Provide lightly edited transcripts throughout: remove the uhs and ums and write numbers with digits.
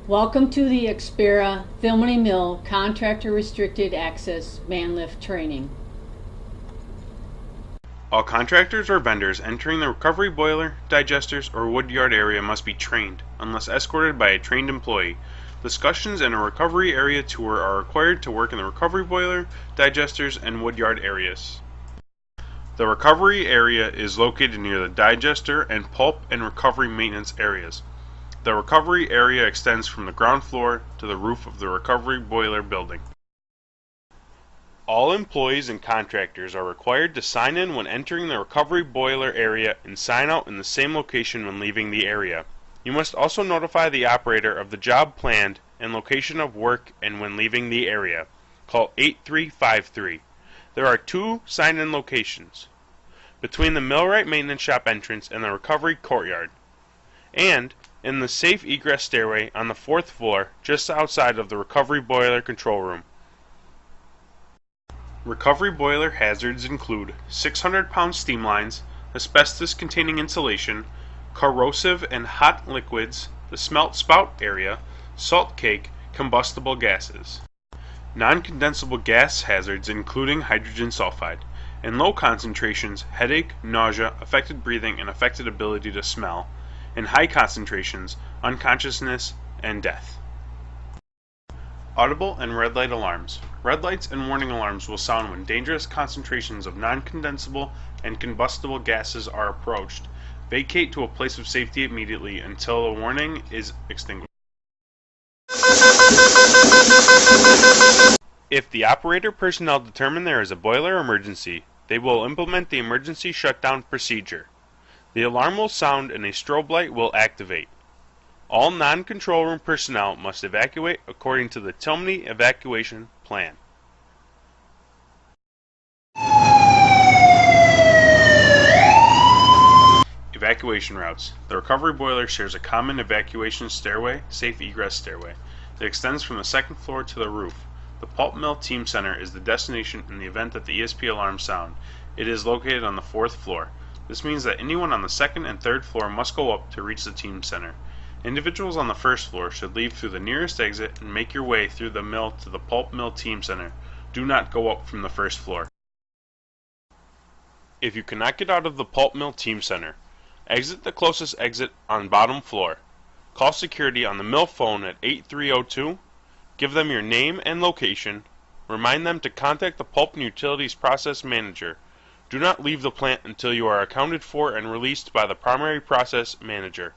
Welcome to the Expera Thilmany Mill Contractor Restricted Access Man Lift Training. All contractors or vendors entering the recovery boiler, digesters, or woodyard area must be trained, unless escorted by a trained employee. Discussions in a recovery area tour are required to work in the recovery boiler, digesters, and woodyard areas. The recovery area is located near the digester and pulp and recovery maintenance areas. The recovery area extends from the ground floor to the roof of the recovery boiler building. All employees and contractors are required to sign in when entering the recovery boiler area and sign out in the same location when leaving the area. You must also notify the operator of the job planned and location of work and when leaving the area. Call 8353. There are two sign-in locations, between the millwright maintenance shop entrance and the recovery courtyard, and in the safe egress stairway on the 4th floor just outside of the recovery boiler control room. Recovery boiler hazards include 600-pound steam lines, asbestos-containing insulation, corrosive and hot liquids, the smelt spout area, salt cake, combustible gases. Non-condensable gas hazards including hydrogen sulfide. In low concentrations, headache, nausea, affected breathing, and affected ability to smell. In high concentrations, unconsciousness and death. Audible and red light alarms. Red lights and warning alarms will sound when dangerous concentrations of non-condensable and combustible gases are approached. Vacate to a place of safety immediately until the warning is extinguished. If the operator personnel determine there is a boiler emergency, they will implement the emergency shutdown procedure. The alarm will sound and a strobe light will activate. All non-control room personnel must evacuate according to the Thilmany evacuation plan. Evacuation routes. The recovery boiler shares a common evacuation stairway, safe egress stairway, that extends from the 2nd floor to the roof. The pulp mill team center is the destination in the event that the ESP alarms sound. It is located on the 4th floor. This means that anyone on the 2nd and 3rd floor must go up to reach the team center. Individuals on the 1st floor should leave through the nearest exit and make your way through the mill to the pulp mill team center. Do not go up from the 1st floor. If you cannot get out of the pulp mill team center, exit the closest exit on bottom floor. Call security on the mill phone at 8302. Give them your name and location. Remind them to contact the pulp and utilities process manager. Do not leave the plant until you are accounted for and released by the primary process manager.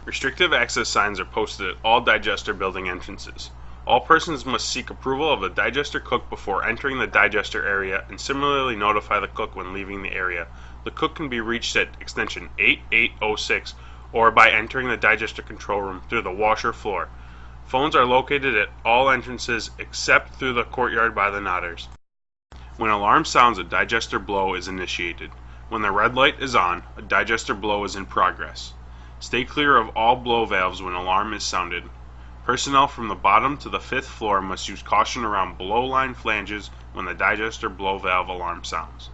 Restrictive access signs are posted at all digester building entrances. All persons must seek approval of the digester cook before entering the digester area and similarly notify the cook when leaving the area. The cook can be reached at extension 8806 or by entering the digester control room through the washer floor. Phones are located at all entrances except through the courtyard by the nodders. When alarm sounds, a digester blow is initiated. When the red light is on, a digester blow is in progress. Stay clear of all blow valves when alarm is sounded. Personnel from the bottom to the 5th floor must use caution around blow line flanges when the digester blow valve alarm sounds.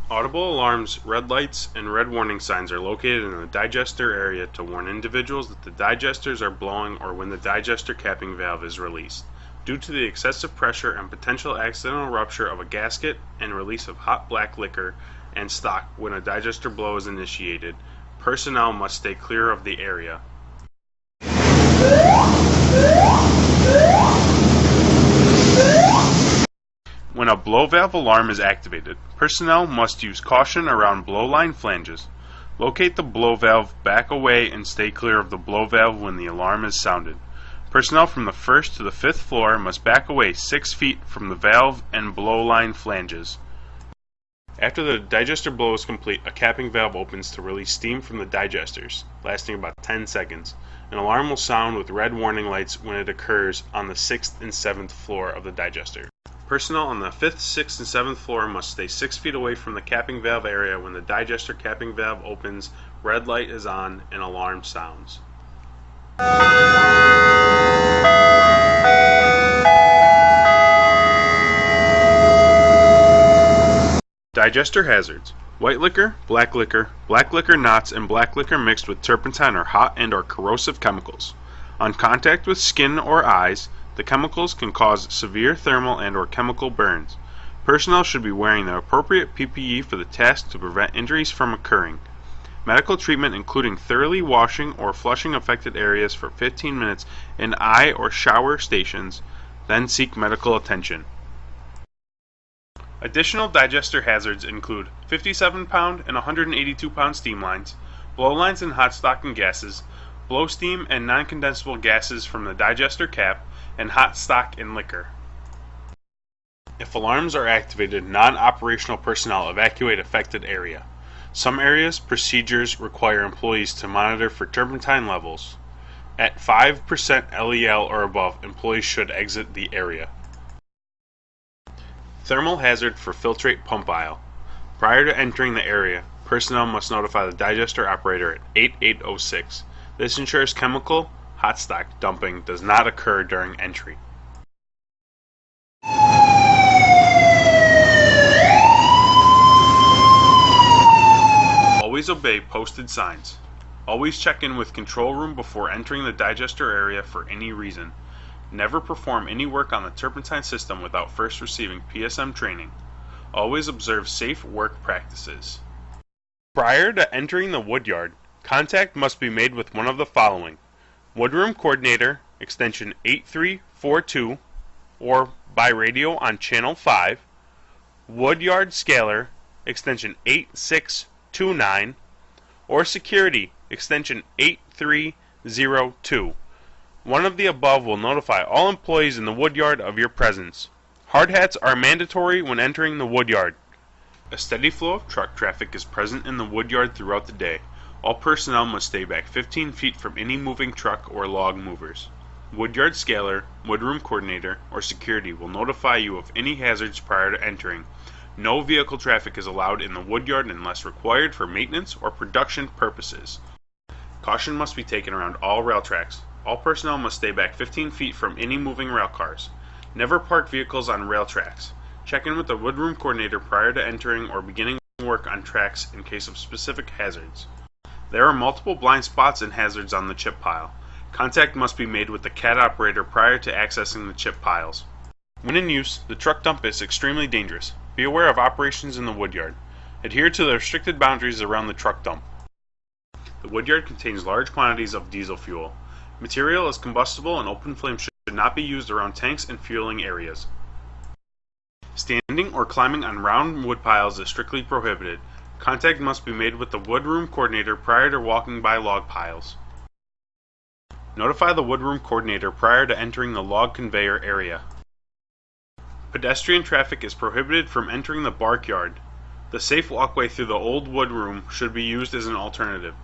Audible alarms, red lights, and red warning signs are located in the digester area to warn individuals that the digesters are blowing or when the digester capping valve is released. Due to the excessive pressure and potential accidental rupture of a gasket and release of hot black liquor and stock when a digester blow is initiated, personnel must stay clear of the area. When a blow valve alarm is activated, personnel must use caution around blow line flanges. Locate the blow valve, back away, and stay clear of the blow valve when the alarm is sounded. Personnel from the 1st to the 5th floor must back away 6 feet from the valve and blow line flanges. After the digester blow is complete, a capping valve opens to release steam from the digesters, lasting about 10 seconds. An alarm will sound with red warning lights when it occurs on the 6th and 7th floor of the digester. Personnel on the 5th, 6th, and 7th floor must stay 6 feet away from the capping valve area when the digester capping valve opens, red light is on, and alarm sounds. Digester hazards. White liquor, black liquor knots, and black liquor mixed with turpentine are hot and/or corrosive chemicals. On contact with skin or eyes, the chemicals can cause severe thermal and/or chemical burns. Personnel should be wearing the appropriate PPE for the task to prevent injuries from occurring. Medical treatment including thoroughly washing or flushing affected areas for 15 minutes in eye or shower stations, then seek medical attention. Additional digester hazards include 57-pound and 182-pound steam lines, blow lines and hot stocking gases, blow steam and non-condensable gases from the digester cap, and hot stock and liquor. If alarms are activated, non-operational personnel evacuate affected area. Some areas, procedures require employees to monitor for turpentine levels. At 5% LEL or above, employees should exit the area. Thermal hazard for filtrate pump aisle. Prior to entering the area, personnel must notify the digester operator at 8806. This ensures chemical hot stock dumping does not occur during entry. Always obey posted signs. Always check in with control room before entering the digester area for any reason. Never perform any work on the turpentine system without first receiving PSM training. Always observe safe work practices. Prior to entering the woodyard, contact must be made with one of the following: Woodroom Coordinator, extension 8342, or by radio on channel 5, Woodyard Scaler, extension 8629, or Security, extension 8302. One of the above will notify all employees in the woodyard of your presence. Hard hats are mandatory when entering the woodyard. A steady flow of truck traffic is present in the woodyard throughout the day. All personnel must stay back 15 feet from any moving truck or log movers. Woodyard Scaler, Woodroom Coordinator, or Security will notify you of any hazards prior to entering. No vehicle traffic is allowed in the woodyard unless required for maintenance or production purposes. Caution must be taken around all rail tracks. All personnel must stay back 15 feet from any moving rail cars. Never park vehicles on rail tracks. Check in with the Woodroom Coordinator prior to entering or beginning work on tracks in case of specific hazards. There are multiple blind spots and hazards on the chip pile. Contact must be made with the CAT operator prior to accessing the chip piles. When in use, the truck dump is extremely dangerous. Be aware of operations in the woodyard. Adhere to the restricted boundaries around the truck dump. The woodyard contains large quantities of diesel fuel. Material is combustible and open flame should not be used around tanks and fueling areas. Standing or climbing on round wood piles is strictly prohibited. Contact must be made with the Woodroom Coordinator prior to walking by log piles. Notify the Woodroom Coordinator prior to entering the log conveyor area. Pedestrian traffic is prohibited from entering the bark yard. The safe walkway through the old woodroom should be used as an alternative.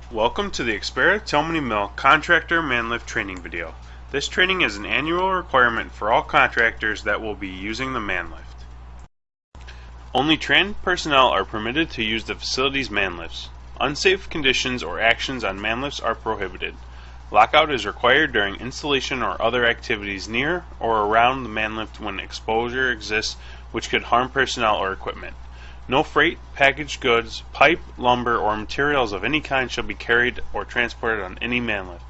Welcome to the Expera Thilmany Mill Contractor Manlift Training video. This training is an annual requirement for all contractors that will be using the manlift. Only trained personnel are permitted to use the facility's manlifts. Unsafe conditions or actions on manlifts are prohibited. Lockout is required during installation or other activities near or around the manlift when exposure exists which could harm personnel or equipment. No freight, packaged goods, pipe, lumber, or materials of any kind shall be carried or transported on any manlift.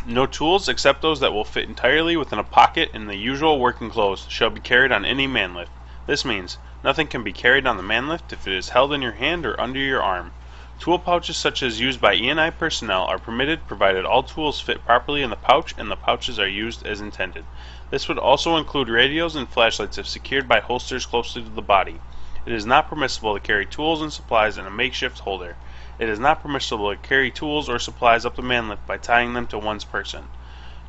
No tools except those that will fit entirely within a pocket in the usual working clothes shall be carried on any manlift. This means nothing can be carried on the manlift if it is held in your hand or under your arm. Tool pouches such as used by E&I personnel are permitted provided all tools fit properly in the pouch and the pouches are used as intended. This would also include radios and flashlights if secured by holsters closely to the body. It is not permissible to carry tools and supplies in a makeshift holder. It is not permissible to carry tools or supplies up the manlift by tying them to one's person.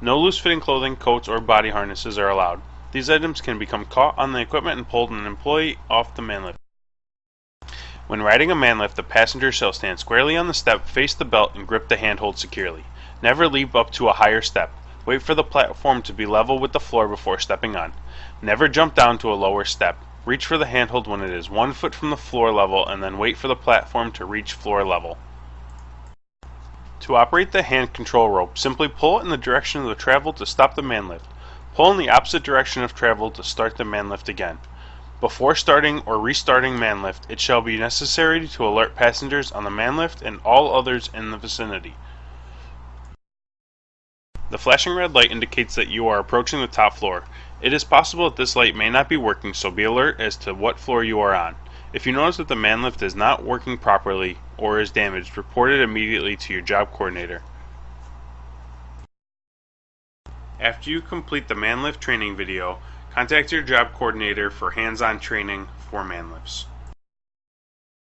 No loose-fitting clothing, coats, or body harnesses are allowed. These items can become caught on the equipment and pulled an employee off the manlift. When riding a manlift, the passenger shall stand squarely on the step, face the belt, and grip the handhold securely. Never leap up to a higher step. Wait for the platform to be level with the floor before stepping on. Never jump down to a lower step. Reach for the handhold when it is 1 foot from the floor level and then wait for the platform to reach floor level. To operate the hand control rope, simply pull in the direction of the travel to stop the manlift. Pull in the opposite direction of travel to start the manlift again. Before starting or restarting man lift, it shall be necessary to alert passengers on the man lift and all others in the vicinity. The flashing red light indicates that you are approaching the top floor. It is possible that this light may not be working, so be alert as to what floor you are on. If you notice that the man lift is not working properly or is damaged, report it immediately to your job coordinator. After you complete the man lift training video, contact your job coordinator for hands-on training for man lifts.